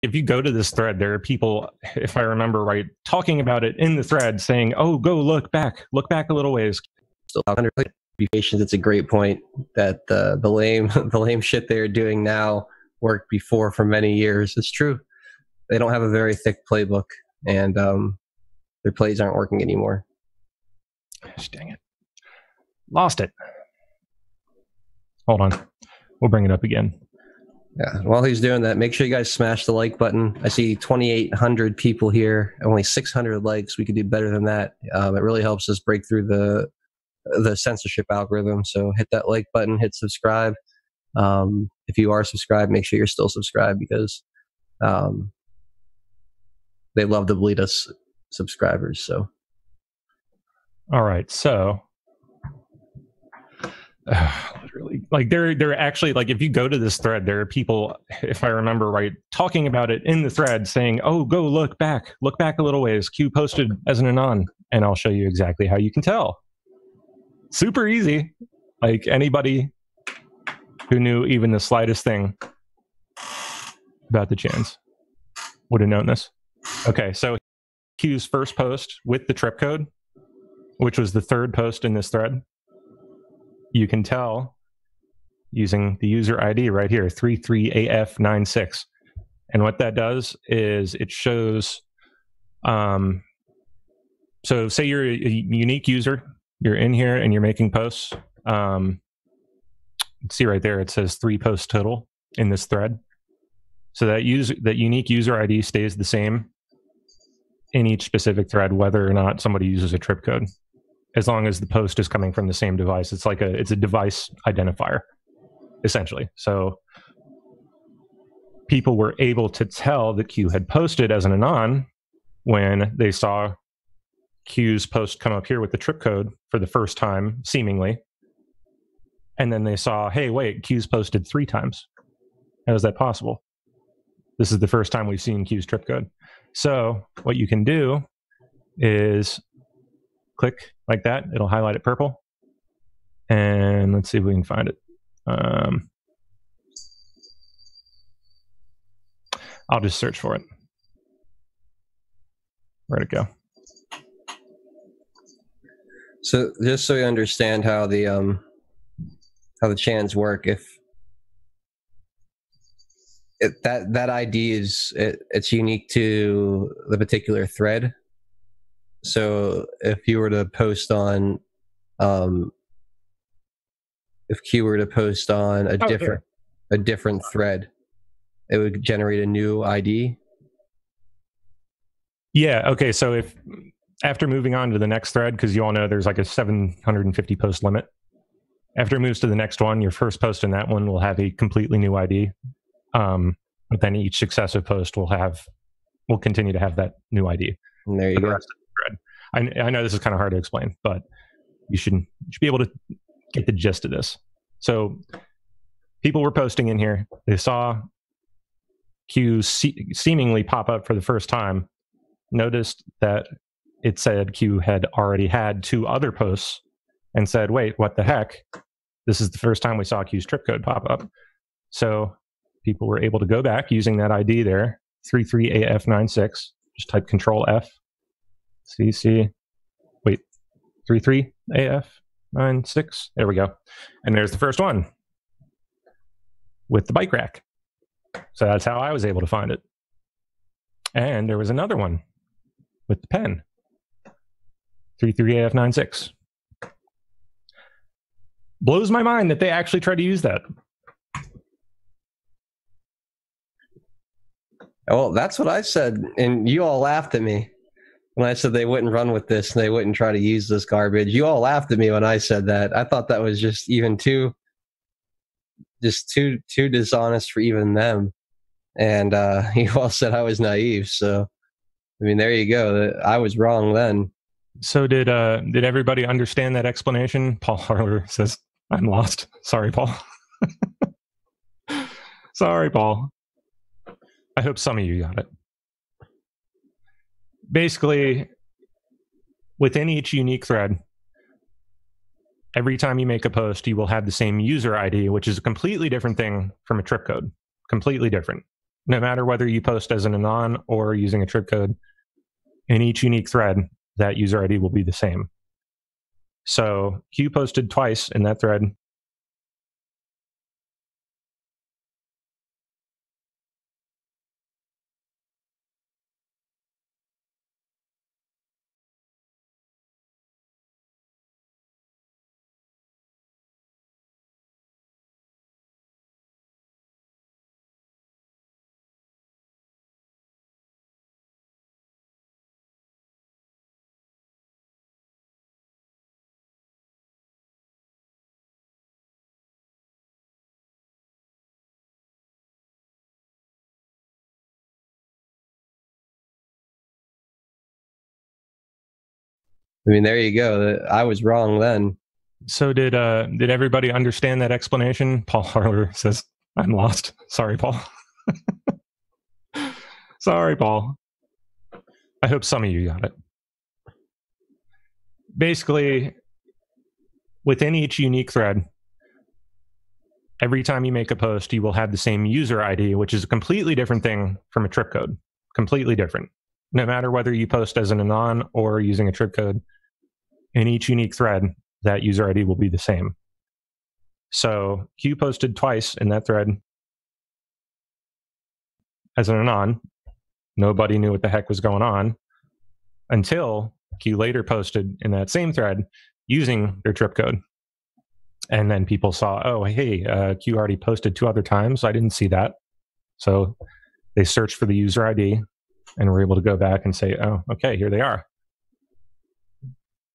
if you go to this thread, there are people, if I remember right, talking about it in the thread saying, oh, go look back a little ways. So be patient. It's a great point that the lame shit they're doing now worked before for many years. It's true. They don't have a very thick playbook, and their plays aren't working anymore. Gosh, dang it. Lost it. Hold on. We'll bring it up again. Yeah. While he's doing that, make sure you guys smash the like button. I see 2,800 people here, only 600 likes. We could do better than that. It really helps us break through the censorship algorithm. So hit that like button, hit subscribe. If you are subscribed, make sure you're still subscribed, because they love to bleed us subscribers. So, all right. So, literally, like they're actually, like, if you go to this thread, there are people, if I remember right, talking about it in the thread saying, oh, go look back a little ways. Q posted as an anon, and I'll show you exactly how you can tell. Super easy. Like, anybody who knew even the slightest thing about the chance would have known this. Okay, so Q's first post with the trip code, which was the third post in this thread, you can tell using the user ID right here, 33AF96. And what that does is it shows, so say you're a unique user, you're in here and you're making posts. See right there, it says 3 posts total in this thread. So that unique user ID stays the same in each specific thread, whether or not somebody uses a trip code, as long as the post is coming from the same device. It's like it's a device identifier, essentially. So people were able to tell that Q had posted as an anon when they saw Q's post come up here with the trip code for the first time, seemingly. And then they saw, hey, wait, Q's posted 3 times. How is that possible? This is the first time we've seen Q's trip code. So what you can do is click like that. It'll highlight it purple. And let's see if we can find it. I'll just search for it. Where'd it go? So just so you understand how the chans work, if that ID it's unique to the particular thread. So if you were to post on, if Q were to post on a different thread, it would generate a new ID. Yeah. Okay. So if after moving on to the next thread, because you all know there's like a 750 post limit. After it moves to the next one, your first post in that one will have a completely new ID. But then each successive post will continue to have that new ID. And there you go. I know this is kind of hard to explain, but you should be able to get the gist of this. So people were posting in here. They saw Q seemingly pop up for the first time, noticed that it said Q had already had 2 other posts, and said, wait, what the heck? This is the first time we saw Q's trip code pop up. So people were able to go back using that ID there, 33AF96. Just type Control F, CC, wait, 33AF96. There we go. And there's the first one with the bike rack. So that's how I was able to find it. And there was another one with the pen, 33AF96. Blows my mind that they actually tried to use that. Well, that's what I said, and you all laughed at me when I said they wouldn't run with this and they wouldn't try to use this garbage. You all laughed at me when I said that. I thought that was just even too dishonest for even them. And you all said I was naive. So, I mean, there you go. I was wrong then. So did everybody understand that explanation? Paul Harler says, I'm lost. Sorry, Paul. Sorry, Paul. I hope some of you got it. Basically, within each unique thread, every time you make a post, you will have the same user ID, which is a completely different thing from a trip code. Completely different. no matter whether you post as an anon or using a trip code. In each unique thread, that user ID will be the same. So Q posted twice in that thread. I mean, there you go. I was wrong then. So did everybody understand that explanation? Paul Harler says, I'm lost. Sorry, Paul. Sorry, Paul. I hope some of you got it. Basically, within each unique thread, every time you make a post, you will have the same user ID, which is a completely different thing from a trip code. Completely different. No matter whether you post as an anon or using a trip code, in each unique thread, that user ID will be the same. So Q posted twice in that thread as an anon. Nobody knew what the heck was going on until Q later posted in that same thread using their trip code. And then people saw, oh, hey, Q already posted 2 other times. I didn't see that. So they searched for the user ID and were able to go back and say, oh, okay, here they are.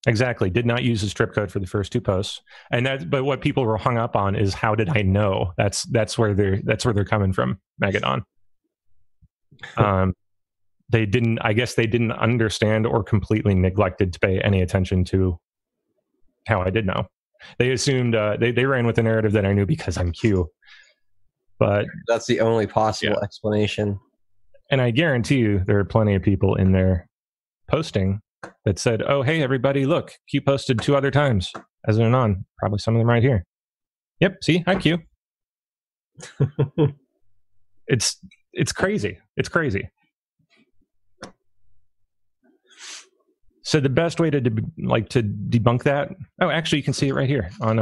Exactly. Did not use his trip code for the first 2 posts. But what people were hung up on is, how did I know? That's where they're coming from, Megadon. I guess they didn't understand or completely neglected to pay any attention to how I did know. They assumed they ran with the narrative that I knew because I'm Q. But that's the only possible explanation. And I guarantee you there are plenty of people in there posting that said, oh, hey, everybody, look, Q posted 2 other times as an anon. Probably some of them right here. Yep, see? Hi, Q. It's crazy. It's crazy. So the best way to debunk that, oh, actually, you can see it right here on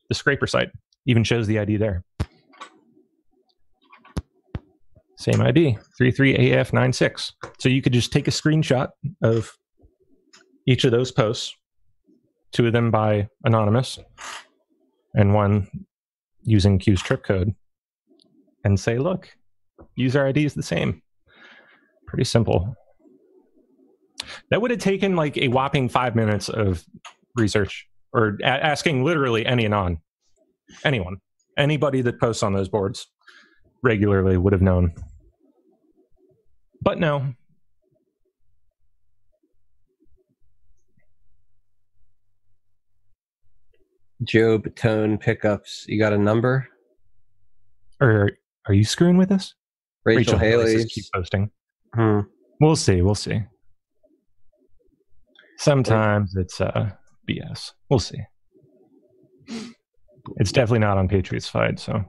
the scraper site. Even shows the ID there. Same ID, 33AF96. So you could just take a screenshot of each of those posts, 2 of them by anonymous, and 1 using Q's trip code, and say, look, user ID is the same. Pretty simple. That would have taken like a whopping 5 minutes of research, or asking literally any anon. Anyone. Anybody that posts on those boards regularly would have known. But no. Job tone pickups. You got a number? Or are you screwing with us? Rachel Haley keep posting. We'll see. We'll see. Sometimes it's BS. We'll see. It's definitely not on Patriots Fight, so.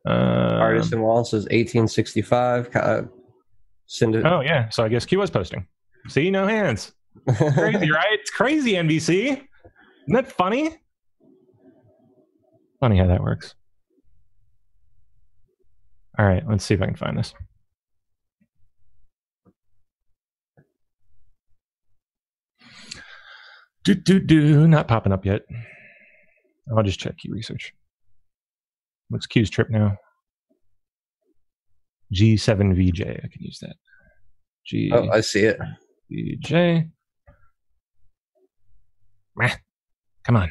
Artisan Wall says 1865. Oh, yeah. So I guess Q was posting. See, no hands. Crazy, right? It's crazy, NBC. Isn't that funny? Funny how that works. All right, let's see if I can find this. Not popping up yet. I'll just check Q research. What's Q's trip now? G7VJ. I can use that. Oh, I see it. VJ. Come on.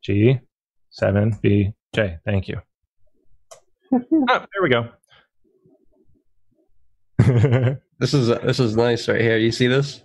G7VJ. Thank you. Oh, there we go. This is nice right here. You see this?